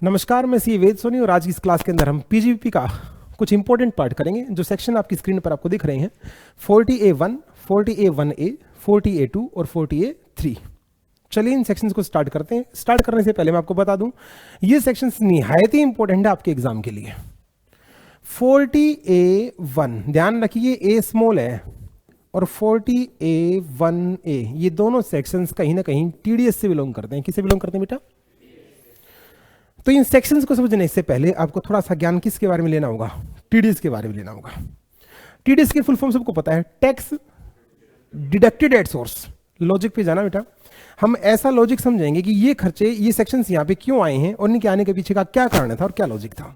नमस्कार, मैं सी वेद सोनी और आज की इस क्लास के अंदर हम पीजीपी का कुछ इंपॉर्टेंट पार्ट करेंगे। जो सेक्शन आपकी स्क्रीन पर आपको दिख रहे हैं 40A1, 40A1A, 40A2 और 40A3। चलिए इन सेक्शंस को स्टार्ट करते हैं। स्टार्ट करने से पहले मैं आपको बता दूं ये सेक्शंस निहायत ही इंपॉर्टेंट है आपके एग्जाम के लिए। 40A1 ध्यान रखिए, ए स्मॉल है, और 40A1A ये दोनों सेक्शंस कहीं ना कहीं टीडीएस से बिलोंग करते हैं। किससे बिलोंग करते हैं बेटा? तो इन सेक्शंस को समझने से पहले आपको थोड़ा सा ज्ञान किसके बारे में लेना होगा? टीडीएस के बारे में लेना होगा। टीडीएस की फुल फॉर्म सबको पता है, tax deducted at source. Logic पे जाना बेटा, हम ऐसा लॉजिक समझेंगे कि ये खर्चे, ये सेक्शंस यहाँ पे क्यों आए हैं और इनके आने के पीछे का क्या कारण था और क्या लॉजिक था।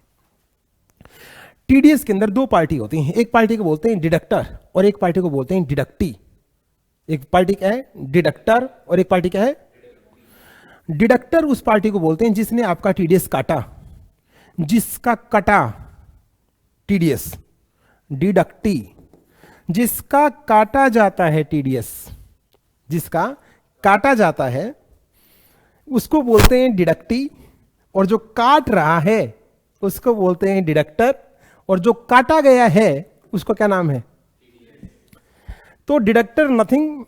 टीडीएस के अंदर दो पार्टी होती हैं, एक पार्टी को बोलते हैं डिडक्टर और एक पार्टी को बोलते हैं डिडक्टी। एक पार्टी क्या है? डिडक्टर, और एक पार्टी क्या है? डिडक्टर उस पार्टी को बोलते हैं जिसने आपका टीडीएस काटा, जिसका कटा टीडीएस। डिडक्टी जिसका काटा जाता है टीडीएस, जिसका काटा जाता है उसको बोलते हैं डिडक्टी, और जो काट रहा है उसको बोलते हैं डिडक्टर, और जो काटा गया है उसको क्या नाम है? तो डिडक्टर नथिंग,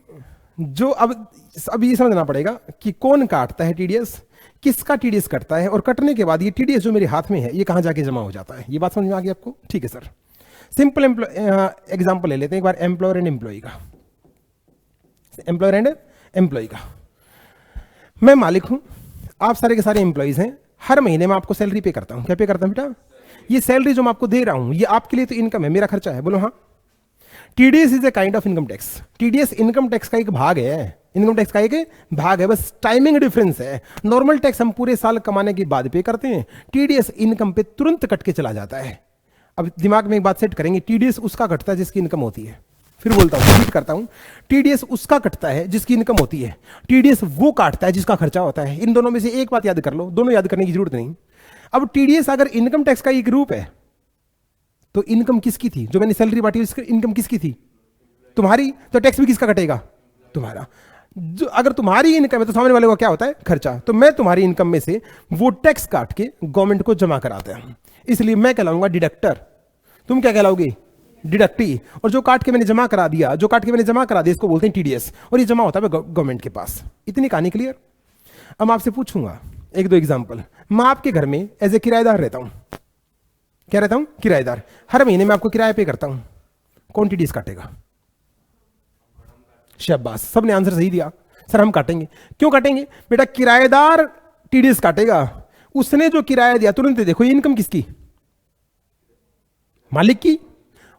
जो अब ये समझना पड़ेगा कि कौन काटता है टीडीएस, किसका टीडीएस कटता है, और कटने के बाद ये टीडीएस जो मेरे हाथ में है ये कहां जाके जमा हो जाता है। ये बात समझ में आ गई आपको? ठीक है सर। सिंपल एग्जांपल ले लेते हैं एक बार एम्प्लॉयर एंड एम्प्लॉय का। एम्प्लॉयर एंड एम्प्लॉय का, मैं मालिक हूं, आप सारे के सारे एम्प्लॉइज हैं। हर महीने मैं आपको सैलरी पे करता हूं। क्या पे करता हूं बेटा? ये सैलरी जो मैं आपको दे रहा हूं ये आपके लिए तो इनकम है, मेरा खर्चा है। बोलो हाँ। TDS is a kind of income tax. TDS income tax का एक भाग है, इनकम टैक्स का एक भाग है, बस टाइमिंग डिफरेंस है। नॉर्मल टैक्स हम पूरे साल कमाने के बाद पे करते हैं, टीडीएस इनकम पे तुरंत कट के चला जाता है। अब दिमाग में एक बात सेट करेंगे, टीडीएस उसका कटता है जिसकी इनकम होती है। फिर बोलता हूं, रिपीट करता हूं, टीडीएस उसका कटता है जिसकी इनकम होती है, टीडीएस वो काटता है जिसका खर्चा होता है। इन दोनों में से एक बात याद कर लो, दोनों याद करने की जरूरत नहीं। अब टीडीएस अगर इनकम टैक्स का एक रूप है तो इनकम किसकी थी? जो मैंने सैलरी बांटी उसकी इनकम किसकी थी? तुम्हारी। तो टैक्स भी किसका कटेगा? तुम्हारा। जो अगर तुम्हारी इनकम है तो सामने वाले को क्या होता है? खर्चा। तो मैं तुम्हारी इनकम में से वो टैक्स काट के गवर्नमेंट को जमा कराता हूं, इसलिए मैं कहलाऊंगा डिडक्टर। तुम क्या कहलाओगे? डिडक्टी। और जो काट के मैंने जमा करा दिया, जो काट के मैंने जमा करा दिया इसको बोलते हैं टीडीएस, और ये जमा होता है गवर्नमेंट के पास। इतनी कहानी क्लियर? अब मैं आपसे पूछूंगा एक दो एग्जाम्पल। मैं आपके घर में एज ए किराएदार रहता हूं। क्या रहता हूं? किराएदार। हर महीने मैं आपको किराया पे करता हूं, कौन टीडीएस काटेगा? शाबाश, सबने आंसर सही दिया। सर हम काटेंगे। क्यों काटेंगे बेटा? किराएदार टीडीएस काटेगा। उसने जो किराया दिया तुरंत देखो ये इनकम किसकी? मालिक की।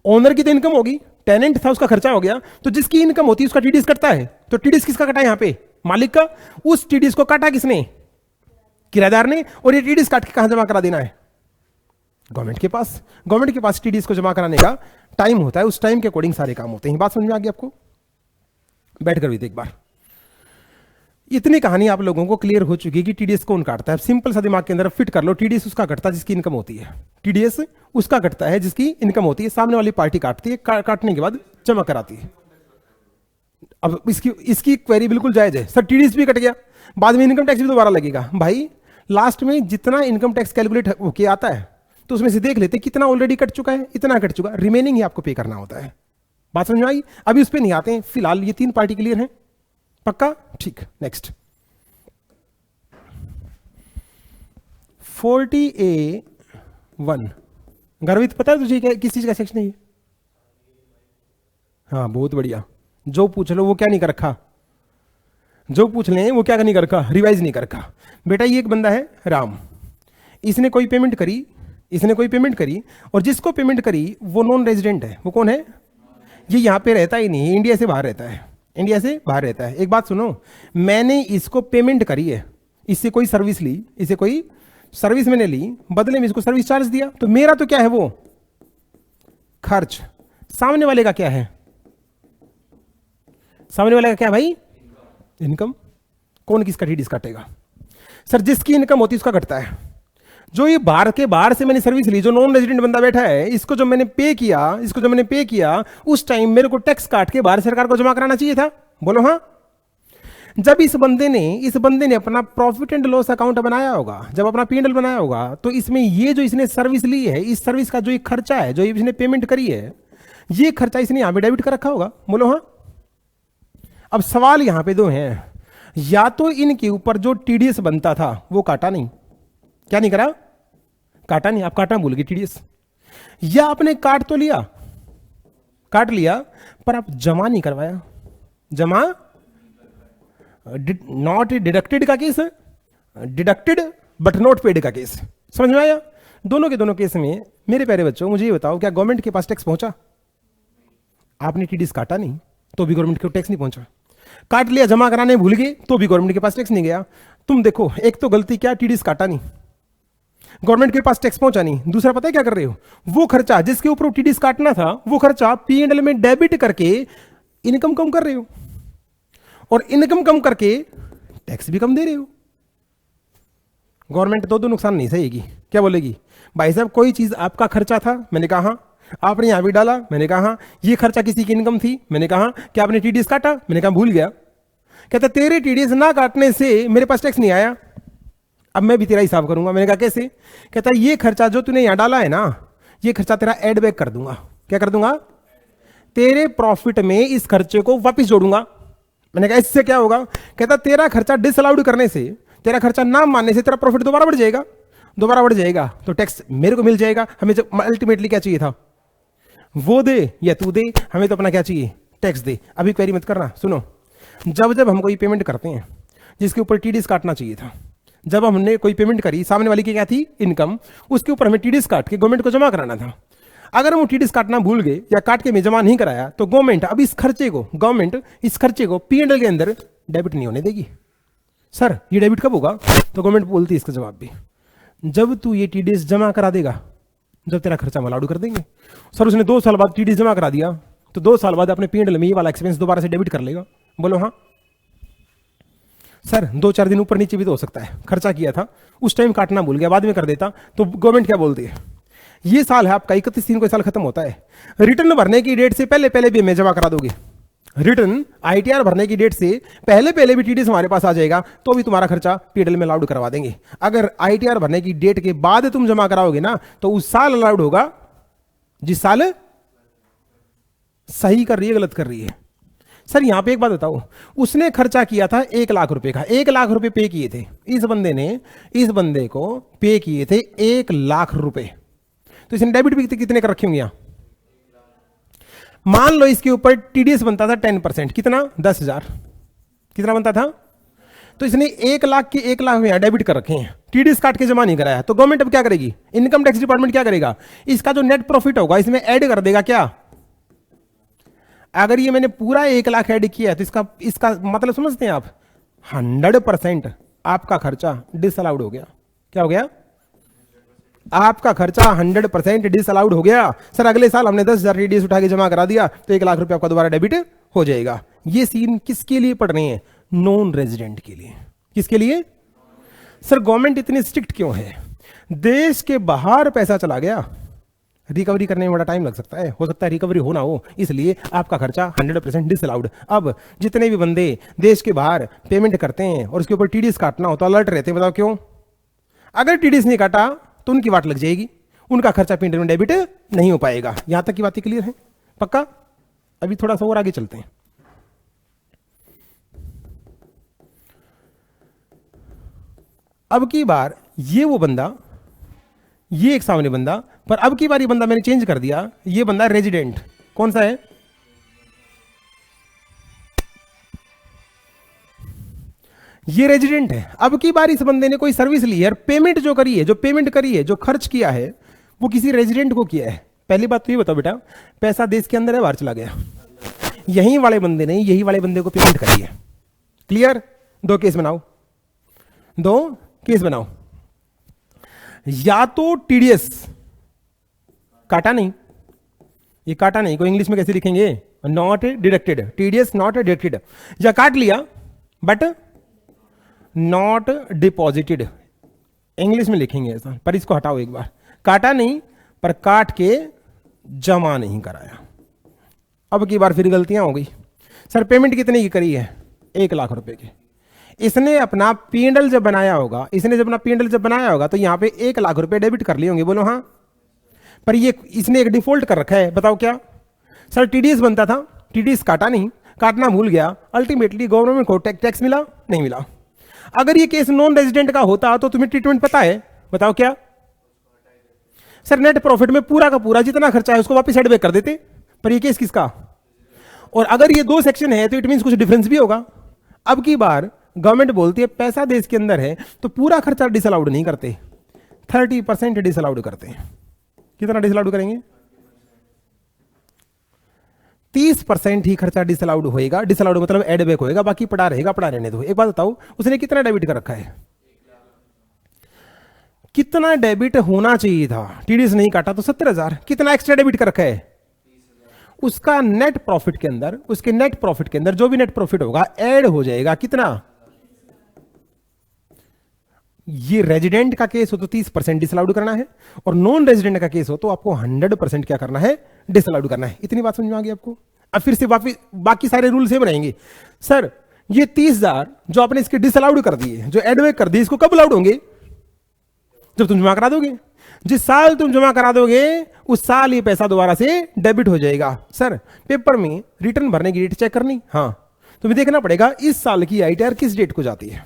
ओनर की तो इनकम होगी, टेनेंट था उसका खर्चा हो गया, तो जिसकी इनकम होती है उसका टीडीएस कटता है। तो टीडीएस किसका कटा? यहां पे मालिक का। उस टीडीएस को काटा किसने? किराएदार ने। और ये टीडीएस काट के कहां जमा करा देना है? गवर्नमेंट के पास। गवर्नमेंट के पास टीडीएस को जमा कराने का टाइम होता है, उस टाइम के अकॉर्डिंग सारे काम होते हैं। बात समझ में आ गई आपको? बैठ कर भी एक बार। इतनी कहानी आप लोगों को क्लियर हो चुकी है कि टीडीएस कौन काटता है। सिंपल सा दिमाग के अंदर फिट कर लो, टीडीएस उसका कटता है जिसकी इनकम होती है। टीडीएस उसका कटता है जिसकी इनकम होती है, सामने वाली पार्टी काटती है, काटने के बाद जमा कराती है। अब इसकी क्वेरी बिल्कुल जायज है, सर टीडीएस भी कट गया, बाद में इनकम टैक्स भी दोबारा लगेगा। भाई लास्ट में जितना इनकम टैक्स कैलकुलेट होके आता है तो उसमें से देख लेते कितना ऑलरेडी कट चुका है, इतना कट चुका, रिमेनिंग ही आपको पे करना होता है। बात समझ में आई? अभी उस पर नहीं आते हैं, फिलहाल ये तीन पार्टी क्लियर है? पक्का? ठीक। Next 40A1। गर्वित पता है तुझे किस चीज का सेक्शन है ये? हाँ बहुत बढ़िया। जो पूछ लो वो क्या नहीं कर रखा, जो पूछ लें वो क्या नहीं कर रखा? रिवाइज नहीं कर रखा। बेटा ये एक बंदा है राम, इसने कोई पेमेंट करी, इसने कोई पेमेंट करी, और जिसको पेमेंट करी वो नॉन रेजिडेंट है। वो कौन है? ये यहां पे रहता ही नहीं, इंडिया से बाहर रहता है, इंडिया से बाहर रहता है। एक बात सुनो, मैंने इसको पेमेंट करी है, इससे कोई सर्विस ली, इसे कोई सर्विस मैंने ली, बदले में इसको सर्विस चार्ज दिया, तो मेरा तो क्या है? वो खर्च। सामने वाले का क्या है? सामने वाले का क्या है भाई? इनकम। कौन किसका टीडीएस काटेगा? सर जिसकी इनकम होती है उसका कटता है। जो ये बाहर से मैंने सर्विस ली, जो नॉन रेजिडेंट बंदा बैठा है, इसको जब मैंने पे किया, उस टाइम मेरे को टैक्स काट के भारत सरकार को जमा कराना चाहिए था। बोलो हाँ। जब इस बंदे ने अपना प्रॉफिट एंड लॉस अकाउंट बनाया होगा, जब अपना P&L बनाया होगा, तो इसमें ये जो इसने सर्विस ली है, इस सर्विस का जो एक खर्चा है, जो इसने पेमेंट करी है, ये खर्चा इसने यहां पे डेबिट कर रखा होगा। बोलो हाँ। अब सवाल यहां पे दो हैं, या तो इनके ऊपर जो TDS बनता था वो काटा नहीं, क्या नहीं करा, काटा नहीं, आप काटना भूल गए TDS, या आपने काट लिया पर आप जमा नहीं करवाया। जमा नॉट डिडक्टेड का केस है, डिडक्टेड बट नॉट पेड का केस। समझ में आया? दोनों के दोनों केस में मेरे प्यारे बच्चों मुझे ये बताओ, क्या गवर्नमेंट के पास टैक्स पहुंचा? आपने TDS काटा नहीं तो भी गवर्नमेंट को टैक्स नहीं पहुंचा, काट लिया जमा कराने भूल गए तो भी गवर्नमेंट के पास टैक्स नहीं गया। तुम देखो, एक तो गलती क्या, TDS काटा नहीं, गवर्नमेंट के पास टैक्स पहुंचा नहीं, दूसरा पता है क्या कर रहे हो, वो खर्चा जिसके ऊपर TDS काटना था वो खर्चा P&L में डेबिट करके इनकम कम कर रहे हो, और इनकम कम करके टैक्स भी कम दे रहे हो। गवर्नमेंट दो नुकसान नहीं सहेगी, क्या बोलेगी, भाई साहब कोई चीज आपका खर्चा था, मैंने कहा हाँ, आपने यहां भी डाला, मैंने कहा हाँ, ये खर्चा किसी की इनकम थी, मैंने कहा क्या आपने TDS काटा, मैंने कहा भूल गया, कहता तेरे TDS ना काटने से मेरे पास टैक्स नहीं आया, अब मैं भी तेरा हिसाब करूंगा। मैंने कहा कैसे, कहता ये खर्चा जो तूने यहां डाला है ना, ये खर्चा तेरा एड बैक कर दूंगा। क्या कर दूंगा, तेरे प्रॉफिट में इस खर्चे को वापस जोड़ूंगा। मैंने कहा इससे क्या होगा, कहता तेरा खर्चा डिसअलाउड करने से, तेरा खर्चा ना मानने से तेरा प्रॉफिट दोबारा बढ़ जाएगा, दोबारा बढ़ जाएगा तो टैक्स मेरे को मिल जाएगा। हमें जब अल्टीमेटली क्या चाहिए था, वो दे या तू दे, हमें तो अपना क्या चाहिए, टैक्स दे। अभी क्वेरी मत करना, सुनो, जब हम कोई पेमेंट करते हैं जिसके ऊपर TDS काटना चाहिए था, जब हमने कोई पेमेंट करी, सामने वाली की क्या थी, इनकम, उसके ऊपर हमें TDS काट के गवर्नमेंट को जमा कराना था। अगर हम TDS काटना भूल गए या काट के में जमा नहीं कराया तो गवर्नमेंट अब इस खर्चे को P&L के अंदर डेबिट नहीं होने देगी। सर ये डेबिट कब होगा, तो गवर्नमेंट बोलती है इसका जवाब भी, जब तू ये TDS जमा करा देगा, जब तेरा खर्चा मलाडू कर देंगे। सर उसने 2 साल बाद TDS जमा करा दिया तो 2 साल बाद अपने P&L में ये वाला एक्सपेंस दोबारा से डेबिट कर लेगा। बोलो हाँ। सर 2-4 दिन ऊपर नीचे भी तो हो सकता है, खर्चा किया था उस टाइम काटना भूल गया, बाद में कर देता, तो गवर्नमेंट क्या बोलती है, ये साल है आपका 31 को साल खत्म होता है, रिटर्न भरने की डेट से पहले भी हमें जमा करा दोगे, रिटर्न ITR भरने की डेट से पहले भी TDS हमारे पास आ जाएगा तो भी तुम्हारा खर्चा P&L में अलाउड करवा देंगे। अगर ITR भरने की डेट के बाद तुम जमा कराओगे ना तो उस साल अलाउड होगा जिस साल, सही कर रही है गलत कर रही है। सर यहां पे एक बात बताओ, उसने खर्चा किया था 1 लाख रुपए का, 1 लाख रुपए पे किए थे, इस बंदे को पे किए थे 1 लाख रुपए, तो इसने डेबिट भी कितने कर रखे होंगे यहां, मान लो इसके ऊपर TDS बनता था 10%, कितना, 10,000, कितना बनता था, तो इसने 1 लाख के 1 लाख यहां डेबिट कर रखे हैं, TDS काट के जमा नहीं कराया, तो गवर्नमेंट अब क्या करेगी, इनकम टैक्स डिपार्टमेंट क्या करेगा, इसका जो नेट प्रॉफिट होगा इसमें ऐड कर देगा। क्या, अगर ये मैंने पूरा 1 लाख ऐड किया तो इसका मतलब समझते हैं आप, 100% आपका खर्चा डिसअलाउड हो गया। क्या हो गया, आपका खर्चा 100% डिसअलाउड हो गया। सर अगले साल हमने 10,000 TDS उठा के जमा करा दिया तो 1 लाख रुपए आपका दोबारा डेबिट हो जाएगा। ये सीन किसके लिए पढ़ रहे हैं, नॉन रेजिडेंट के लिए। किसके लिए, सर गवर्नमेंट इतनी स्ट्रिक्ट क्यों है, देश के बाहर पैसा चला गया, रिकवरी करने में बड़ा टाइम लग सकता है, हो सकता है रिकवरी हो ना हो, इसलिए आपका खर्चा 100% डिसअलाउड। अब जितने भी बंदे देश के बाहर पेमेंट करते हैं और उसके ऊपर TDS काटना हो तो अलर्ट रहते हैं, बताओ क्यों, अगर TDS नहीं काटा तो उनकी वाट लग जाएगी, उनका खर्चा P&L में डेबिट नहीं हो पाएगा। यहां तक की बातें क्लियर है, पक्का। अभी थोड़ा सा और आगे चलते हैं। अब की बार ये वो बंदा, ये एक सामने बंदा, पर अब की बार ये बंदा मैंने चेंज कर दिया, ये बंदा रेजिडेंट, कौन सा है, ये रेजिडेंट है। अब की बार इस बंदे ने कोई सर्विस ली है, पेमेंट जो करी है, जो खर्च किया है वो किसी रेजिडेंट को किया है। पहली बात तो ये बताओ बेटा, पैसा देश के अंदर है बाहर चला गया, यही वाले बंदे को पेमेंट करी है। क्लियर, 2 केस बनाओ, या तो TDS काटा नहीं, ये काटा नहीं को इंग्लिश में कैसे लिखेंगे, not deducted, TDS not deducted, या काट लिया बट नॉट डिपॉजिटेड, इंग्लिश में लिखेंगे ऐसा, पर इसको हटाओ एक बार, काटा नहीं पर काट के जमा नहीं कराया। अब की बार फिर गलतियां हो गई, सर पेमेंट कितने की करी है, 1 लाख रुपए की, इसने अपना P&L जब बनाया होगा, इसने जब अपना P&L जब बनाया होगा तो यहां पे 1 लाख रुपए डेबिट कर लिए होंगे, बोलो हाँ। पर ये इसने एक डिफॉल्ट कर रखा है, बताओ क्या? सर टीडीएस बनता था, टीडीएस काटा नहीं, काटना भूल गया, अल्टीमेटली गवर्नमेंट को टैक्स मिला नहीं मिला। अगर ये केस नॉन रेजिडेंट का होता तो तुम्हें ट्रीटमेंट पता है, बताओ क्या? सर नेट प्रॉफिट में पूरा का पूरा जितना खर्चा है उसको वापस एडबैक कर देते। पर ये केस किसका? और अगर ये 2 सेक्शन है तो इट मींस कुछ डिफरेंस भी होगा। अब की बार गवर्नमेंट बोलती है पैसा देश के अंदर है तो पूरा खर्चा डिसअलाउड नहीं करते, 30% डिसअलाउड करते हैं। कितना डिसअलाउड करेंगे? 30% ही खर्चा डिसअलाउड होएगा। डिसअलाउड मतलब एडबैक होएगा, बाकी पड़ा रहेगा, पड़ा रहने दो। एक बात बताओ, उसने कितना डेबिट कर रखा है? कितना डेबिट होना चाहिए था? टीडीएस नहीं काटा तो 70,000। कितना एक्स्ट्रा डेबिट कर रखा है? उसका नेट प्रॉफिट के अंदर, उसके नेट प्रॉफिट के अंदर जो भी नेट प्रॉफिट होगा ऐड हो जाएगा। कितना? ये रेजिडेंट का केस हो तो 30% डिसअलाउड करना है, और नॉन रेजिडेंट का केस हो तो आपको 100% क्या करना है? डिसअलाउड करना है। इतनी बात समझ में आ गई आपको? अब फिर से बाकी सारे रूल सेम रहेंगे। सर ये 30,000 जो आपने इसके डिसअलाउड कर दिए, जो एडवेक कर दिए, इसको कब अलाउड होंगे? जब तुम जमा करा दोगे। जिस साल तुम जमा करा दोगे उस साल ये पैसा दोबारा से डेबिट हो जाएगा। सर पेपर में रिटर्न भरने की डेट चेक करनी, हाँ तुम्हें देखना पड़ेगा इस साल की आईटीआर किस डेट को जाती है।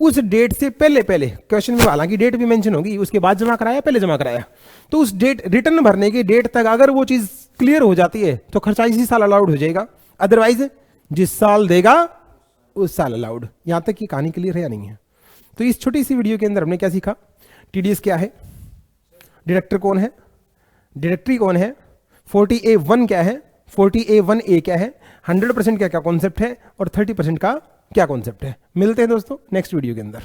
उस डेट से पहले पहले क्वेश्चन में हालांकि डेट भी मेंशन होगी, उसके बाद जमा कराया पहले जमा कराया, तो उस डेट रिटर्न भरने की डेट तक अगर वो चीज क्लियर हो जाती है तो खर्चा इसी साल अलाउड हो जाएगा। अदरवाइज जिस साल देगा उस साल अलाउड। यहां तक की कहानी क्लियर है या नहीं है? तो इस छोटी सी वीडियो के अंदर हमने क्या सीखा? टीडीएस क्या है, डिडक्टर कौन है, डिडक्टरी कौन है, 40A1 क्या है, 40A1A क्या है, 100% क्या क्या कॉन्सेप्ट है, और 30% का क्या कॉन्सेप्ट है। मिलते हैं दोस्तों नेक्स्ट वीडियो के अंदर।